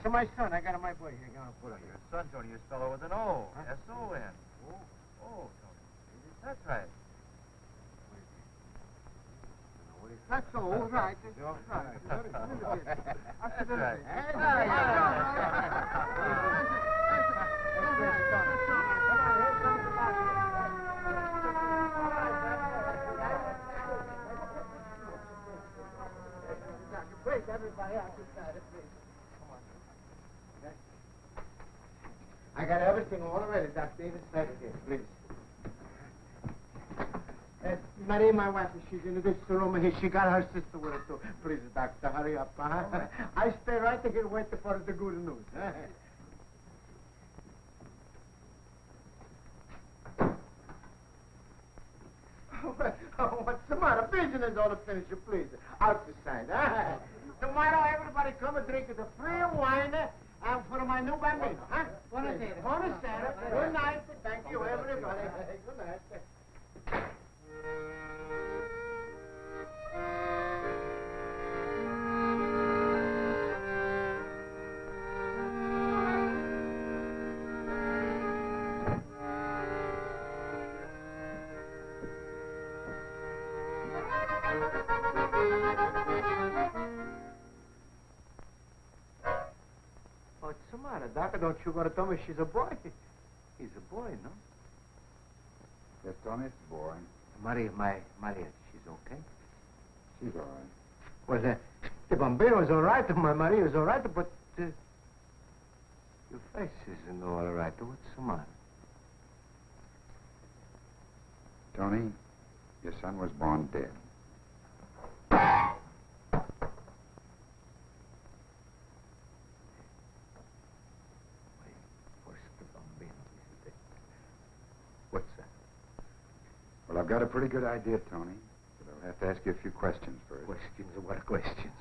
That's my son. I got my boy here. Go on, put it. Your son, Tony, you spell it with an O. Huh? S-O-N. Oh, Tony. That's right. That's all right. That's right. That's right. Please, everybody outside, please. Come on. I got everything all ready. Dr. Davis said it here, please. Marie, my wife, she's in this room here. She got her sister with her, too. Please, doctor, hurry up. Right. I stay right here waiting for the good news. What's the matter? Business all finished, please. Out the side. Tomorrow, everybody come and drink the free wine and for my new bambino. Buonasera. Buonasera. Good night. Thank you, everybody. Good night. What's the matter, Doctor? Don't you want to tell me she's a boy? He's a boy, no? Yes, Tony, it's a boy. Maria, she's okay? She's all right. Well, the bambino's all right, my Maria's all right, but your face isn't all right. What's the matter? Tony, your son was born dead. What's that? Well, I've got a pretty good idea, Tony, but I'll have to ask you a few questions first. Questions? What questions?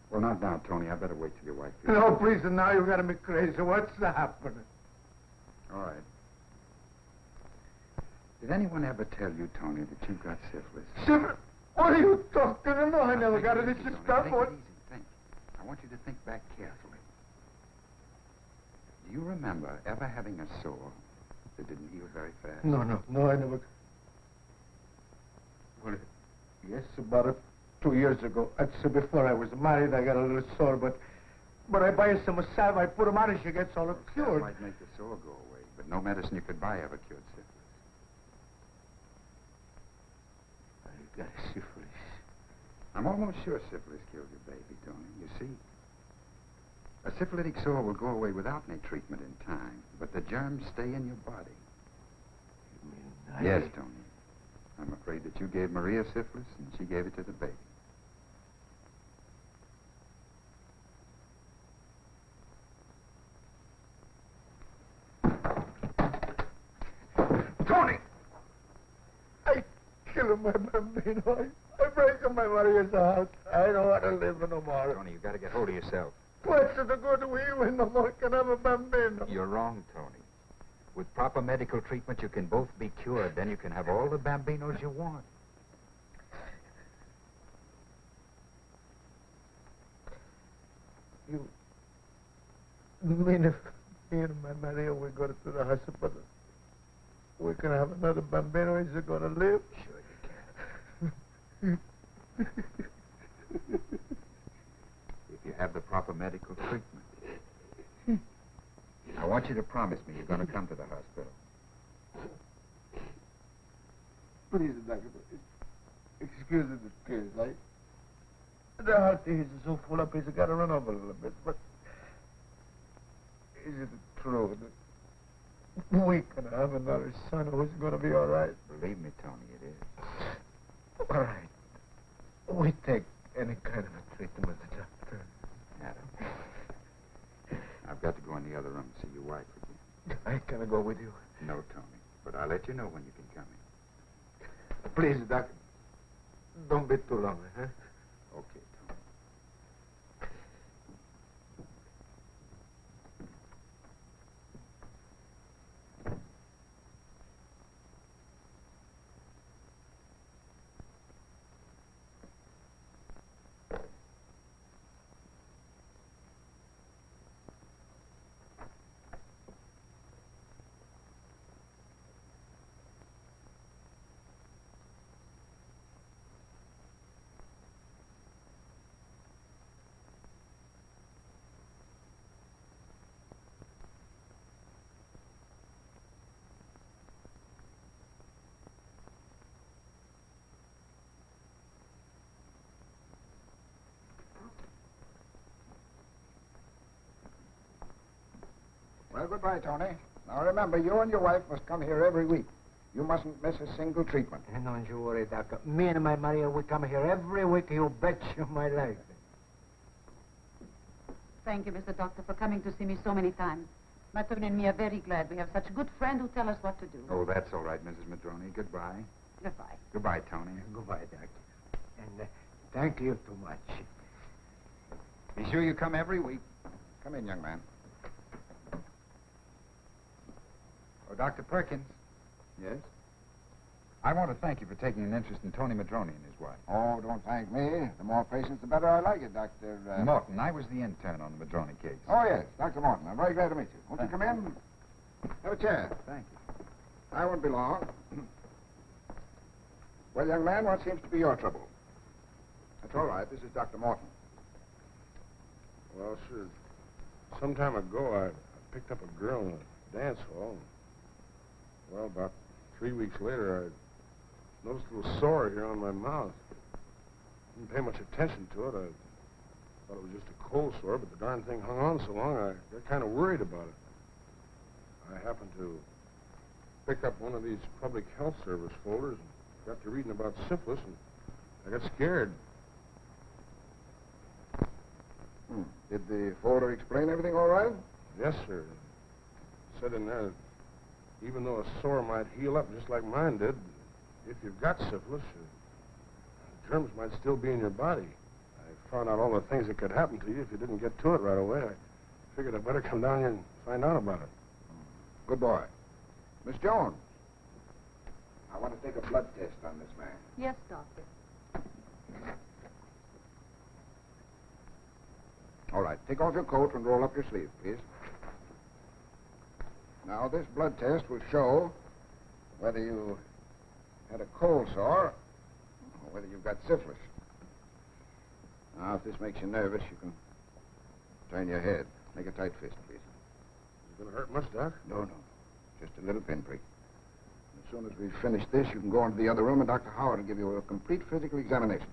Well, not now, Tony. I better wait till your wife gets No, please, now you've got me crazy. What's happening? All right. Did anyone ever tell you, Tony, that you've got syphilis? Syphilis? What are you talking about? No, I never got it. It's just stuff. Take it easy. Think. I want you to think back carefully. Do you remember ever having a sore that didn't heal very fast? No, I never. Well, yes, about 2 years ago. That's before I was married. I got a little sore, but I buy her some salve. I put them on and she gets all cured. That might make the sore go away, but no medicine you could buy ever cured syphilis. I got syphilis. I'm almost sure syphilis killed your baby, Tony. You see, a syphilitic sore will go away without any treatment in time, but the germs stay in your body. You mean Yes, Tony. I'm afraid that you gave Maria syphilis and she gave it to the baby. Tony! I killed my bambino. I break my Maria's heart. I don't want to live no more. Tony, you've got to get hold of yourself. What's the good we no more can have a bambino? You're wrong, Tony. With proper medical treatment, you can both be cured. Then you can have all the bambinos you want. You mean if me and my Maria we go to the hospital, we can have another bambino? Is it going to live? Sure you can. If you have the proper medical treatment. I want you to promise me you're going to come to the hospital. Please, Doctor, excuse the tears. The heart is so full up, he's got to run over a little bit. But is it true that we can have another son who's going to be all right? Believe me, Tony, it is. All right. We take any kind of a treatment, Doctor. Adam, I've got to go in the other room and see your wife again. I can go with you. No, Tony, but I'll let you know when you can come in. Please, Doctor, don't be too long, huh? Okay, Tony. goodbye, Tony. Now remember, you and your wife must come here every week. You mustn't miss a single treatment. Don't you worry, Doctor. Me and my Maria, we come here every week, you bet you my life. Thank you, Mr. Doctor, for coming to see me so many times. My Tony and me are very glad we have such a good friend who tell us what to do. Oh, that's all right, Mrs. Madroni. Goodbye. Goodbye. Goodbye, Tony. Goodbye, Doctor. And thank you too much. Be sure you come every week. Come in, young man. Oh, Dr. Perkins. Yes? I want to thank you for taking an interest in Tony Madroni and his wife. Oh, don't thank me. The more patients, the better I like it, Dr. Morton, I was the intern on the Madroni case. Oh, yes, Dr. Morton. I'm very glad to meet you. Won't you come in? Have a chair. Thank you. I won't be long. Well, young man, what seems to be your trouble? That's all right. This is Dr. Morton. Well, sir, some time ago, I picked up a girl in a dance hall. Well, about 3 weeks later, I noticed a little sore here on my mouth. Didn't pay much attention to it. I thought it was just a cold sore, but the darn thing hung on so long, I got kind of worried about it. I happened to pick up one of these public health service folders and got to reading about syphilis, and I got scared. Did the folder explain everything all right? Yes, sir. It said in there that even though a sore might heal up just like mine did, if you've got syphilis, germs might still be in your body. I found out all the things that could happen to you if you didn't get to it right away. I figured I'd better come down here and find out about it. Good boy. Miss Jones, I want to take a blood test on this man. Yes, Doctor. All right, take off your coat and roll up your sleeve, please. Now, this blood test will show whether you had a cold sore or whether you've got syphilis. Now, if this makes you nervous, you can turn your head. Make a tight fist, please. Is it going to hurt much, Doc? No. Just a little pinprick. As soon as we've finished this, you can go into the other room and Dr. Howard will give you a complete physical examination.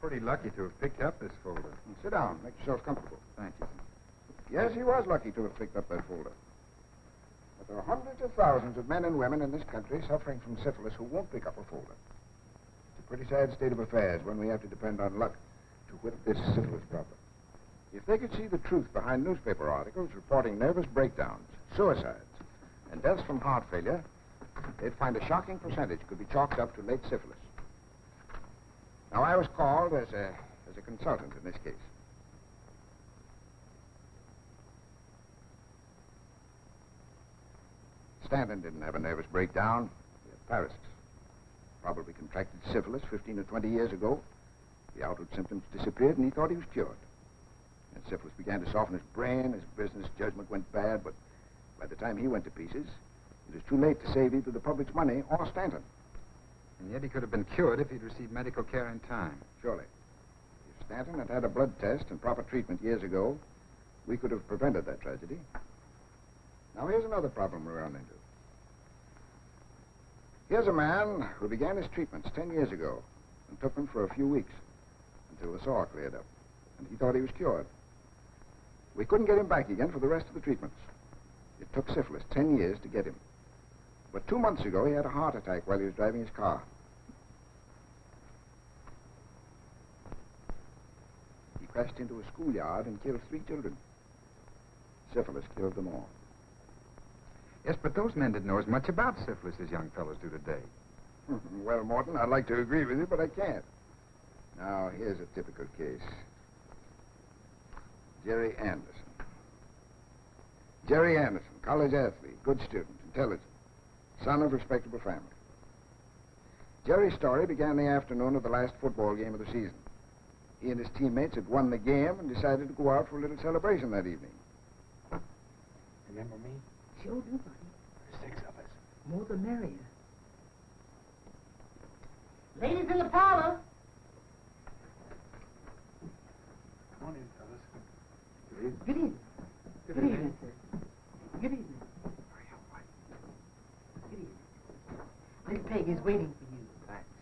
Pretty lucky to have picked up this folder. Sit down. Make yourself comfortable. Thank you. Yes, he was lucky to have picked up that folder. But there are hundreds of thousands of men and women in this country suffering from syphilis who won't pick up a folder. It's a pretty sad state of affairs when we have to depend on luck to whip this syphilis problem. If they could see the truth behind newspaper articles reporting nervous breakdowns, suicides, and deaths from heart failure, they'd find a shocking percentage could be chalked up to late syphilis. Now, I was called as a consultant in this case. Stanton didn't have a nervous breakdown. He had paresis. Probably contracted syphilis 15 or 20 years ago. The outward symptoms disappeared, and he thought he was cured. And syphilis began to soften his brain. His business judgment went bad, but by the time he went to pieces, it was too late to save either the public's money or Stanton. And yet he could have been cured if he'd received medical care in time. Surely. If Stanton had had a blood test and proper treatment years ago, we could have prevented that tragedy. Now, here's another problem we run into. Here's a man who began his treatments 10 years ago and took them for a few weeks until the sore cleared up, and he thought he was cured. We couldn't get him back again for the rest of the treatments. It took syphilis 10 years to get him. But 2 months ago, he had a heart attack while he was driving his car. He crashed into a schoolyard and killed 3 children. Syphilis killed them all. Yes, but those men didn't know as much about syphilis as young fellows do today. Well, Morton, I'd like to agree with you, but I can't. Now, here's a typical case. Jerry Anderson. Jerry Anderson, college athlete, good student, intelligent, son of respectable family. Jerry's story began the afternoon of the last football game of the season. He and his teammates had won the game and decided to go out for a little celebration that evening. Remember me? Sure do, buddy. 6 of us. More the merrier. Ladies in the parlor. Come on in, fellas. Good evening. Good evening, sir. Good evening. Good evening. Miss Peg is waiting for you. Thanks.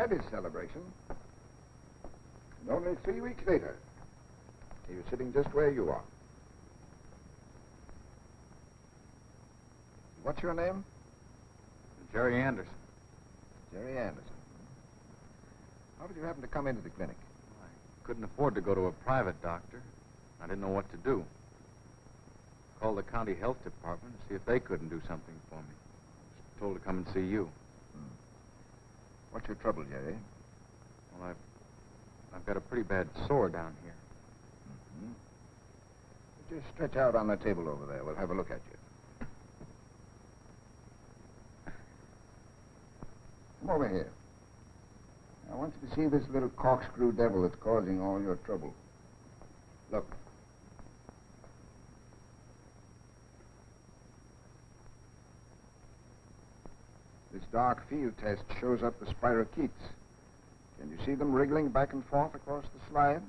had his celebration. And only 3 weeks later, he was sitting just where you are. What's your name? Jerry Anderson. Jerry Anderson. How did you happen to come into the clinic? I couldn't afford to go to a private doctor. I didn't know what to do. Called the county health department to see if they couldn't do something for me. Just told to come and see you. What's your trouble, Jerry? Well, I've got a pretty bad sore down here. Just stretch out on the table over there. We'll have a look at you. Come over here. I want you to see this little corkscrew devil that's causing all your trouble. Look. This dark field test shows up the spirochetes. Can you see them wriggling back and forth across the slide?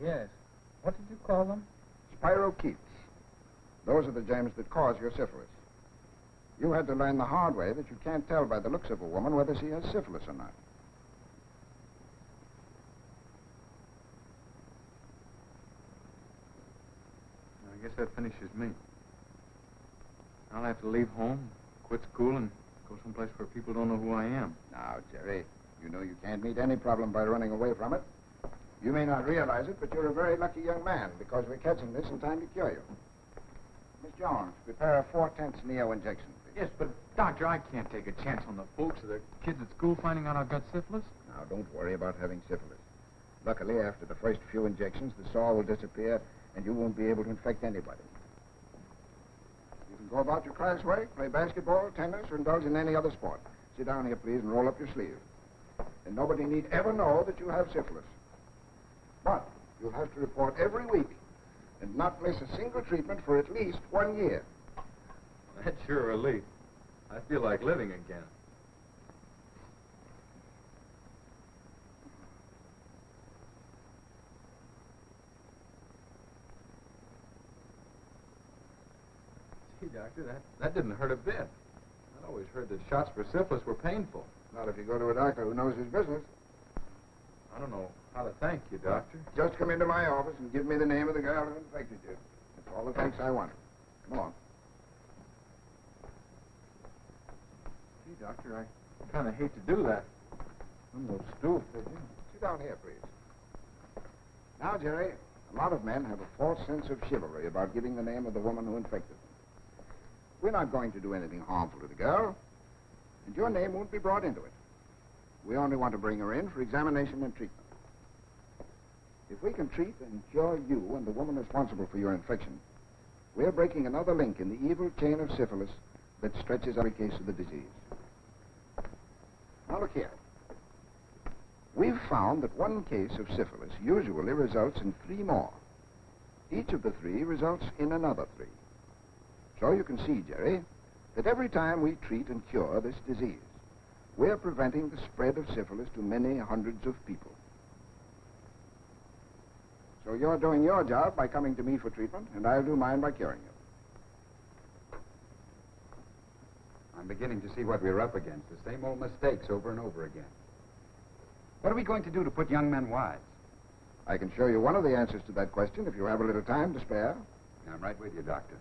Yes. What did you call them? Spirochetes. Those are the germs that cause your syphilis. You had to learn the hard way that you can't tell by the looks of a woman whether she has syphilis or not. I guess that finishes me. I'll have to leave home, quit school, and go someplace where people don't know who I am. Now, Jerry, you know you can't meet any problem by running away from it. You may not realize it, but you're a very lucky young man because we're catching this in time to cure you. Miss Jones, prepare a 4/10 Neo injection, please. Yes, but, Doctor, I can't take a chance on the folks or the kids at school finding out I've got syphilis. Now, don't worry about having syphilis. Luckily, after the first few injections, the sore will disappear and you won't be able to infect anybody. You can go about your classwork, play basketball, tennis, or indulge in any other sport. Sit down here, please, and roll up your sleeve. And nobody need ever know that you have syphilis. But you'll have to report every week and not miss a single treatment for at least 1 year. That's sure a relief. I feel like living again. Gee, Doctor, that didn't hurt a bit. I'd always heard that shots for syphilis were painful. Not if you go to a doctor who knows his business. I don't know how to thank you, Doctor. Just come into my office and give me the name of the girl who infected you. That's all the thanks I want. Come on. Gee, Doctor, I kind of hate to do that. I'm no stool figure. Sit down here, please. Now, Jerry, a lot of men have a false sense of chivalry about giving the name of the woman who infected them. We're not going to do anything harmful to the girl, and your name won't be brought into it. We only want to bring her in for examination and treatment. If we can treat and cure you and the woman responsible for your infection, we're breaking another link in the evil chain of syphilis that stretches every case of the disease. Now, look here. We've found that one case of syphilis usually results in 3 more. Each of the 3 results in another 3. So you can see, Jerry, that every time we treat and cure this disease, we're preventing the spread of syphilis to many hundreds of people. So you're doing your job by coming to me for treatment, and I'll do mine by curing you. I'm beginning to see what we're up against. The same old mistakes over and over again. What are we going to do to put young men wise? I can show you one of the answers to that question if you have a little time to spare. I'm right with you, Doctor.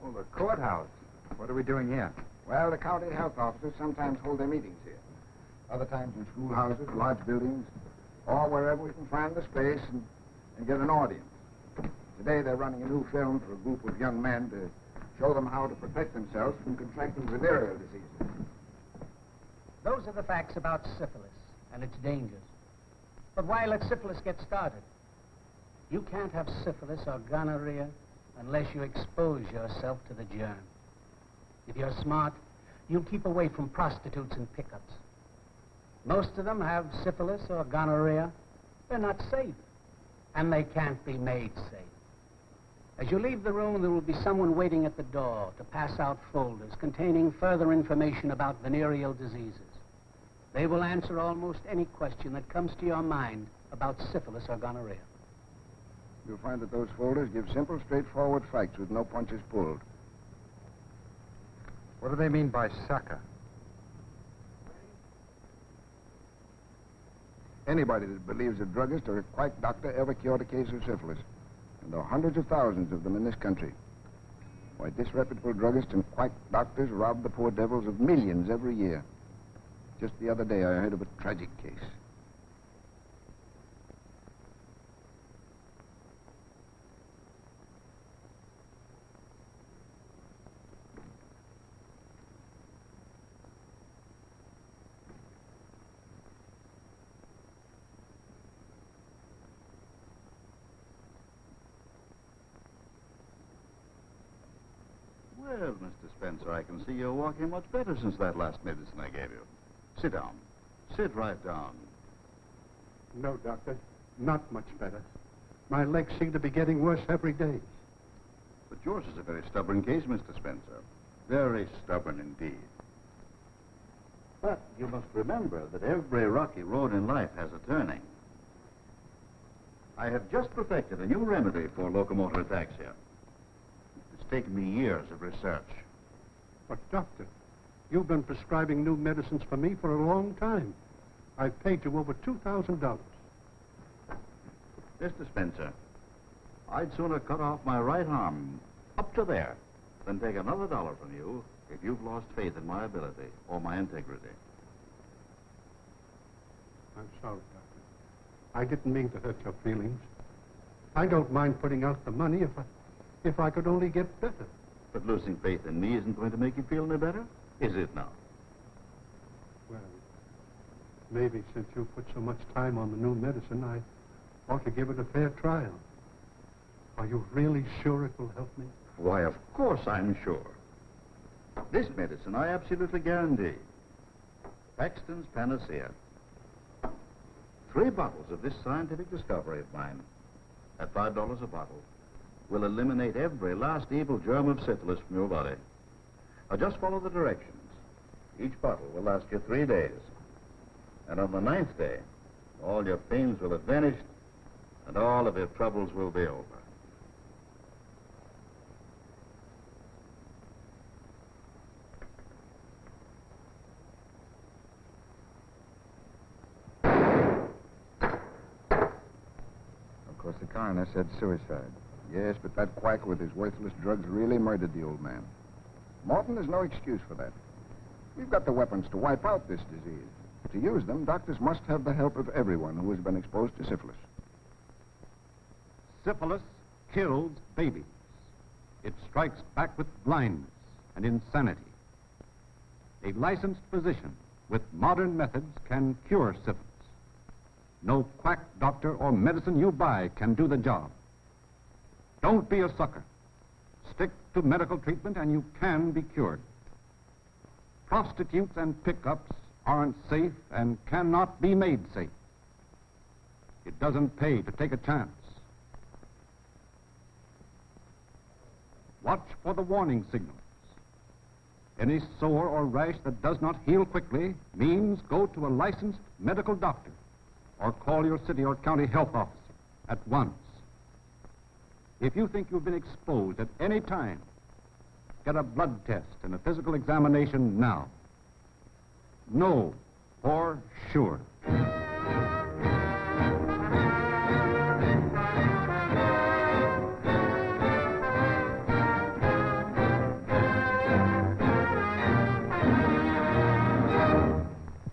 Oh, the courthouse. What are we doing here? Well, the county health officers sometimes hold their meetings here. Other times in schoolhouses, large buildings, or wherever we can find the space and get an audience. Today they're running a new film for a group of young men to show them how to protect themselves from contracting venereal diseases. Those are the facts about syphilis and its dangers. But why let syphilis get started? You can't have syphilis or gonorrhea unless you expose yourself to the germ. If you're smart, you'll keep away from prostitutes and pickups. Most of them have syphilis or gonorrhea. They're not safe, and they can't be made safe. As you leave the room, there will be someone waiting at the door to pass out folders containing further information about venereal diseases. They will answer almost any question that comes to your mind about syphilis or gonorrhea. You'll find that those folders give simple, straightforward facts with no punches pulled. What do they mean by sucker? Anybody that believes a druggist or a quack doctor ever cured a case of syphilis. And there are hundreds of thousands of them in this country. Why, disreputable druggists and quack doctors rob the poor devils of millions every year. Just the other day, I heard of a tragic case. Well, Mr. Spencer, I can see you're walking much better since that last medicine I gave you. Sit down. Sit right down. No, Doctor. Not much better. My legs seem to be getting worse every day. But yours is a very stubborn case, Mr. Spencer. Very stubborn indeed. But you must remember that every rocky road in life has a turning. I have just perfected a new remedy for locomotor ataxia. It's taken me years of research. But, Doctor, you've been prescribing new medicines for me for a long time. I've paid you over $2,000. Mr. Spencer, I'd sooner cut off my right arm up to there than take another dollar from you if you've lost faith in my ability or my integrity. I'm sorry, Doctor. I didn't mean to hurt your feelings. I don't mind putting out the money if I could only get better. But losing faith in me isn't going to make you feel any better, is it now? Well, maybe since you put so much time on the new medicine, I ought to give it a fair trial. Are you really sure it will help me? Why, of course I'm sure. This medicine I absolutely guarantee. Paxton's Panacea. 3 bottles of this scientific discovery of mine, at $5 a bottle, will eliminate every last evil germ of syphilis from your body. Now just follow the directions. Each bottle will last you 3 days. And on the 9th day, all your pains will have vanished and all of your troubles will be over. Of course, the coroner said suicide. Yes, but that quack with his worthless drugs really murdered the old man. Morton, there's no excuse for that. We've got the weapons to wipe out this disease. To use them, doctors must have the help of everyone who has been exposed to syphilis. Syphilis kills babies. It strikes back with blindness and insanity. A licensed physician with modern methods can cure syphilis. No quack doctor or medicine you buy can do the job. Don't be a sucker. Stick to medical treatment and you can be cured. Prostitutes and pickups aren't safe and cannot be made safe. It doesn't pay to take a chance. Watch for the warning signals. Any sore or rash that does not heal quickly means go to a licensed medical doctor or call your city or county health officer at once. If you think you've been exposed at any time, get a blood test and a physical examination now. Know for sure.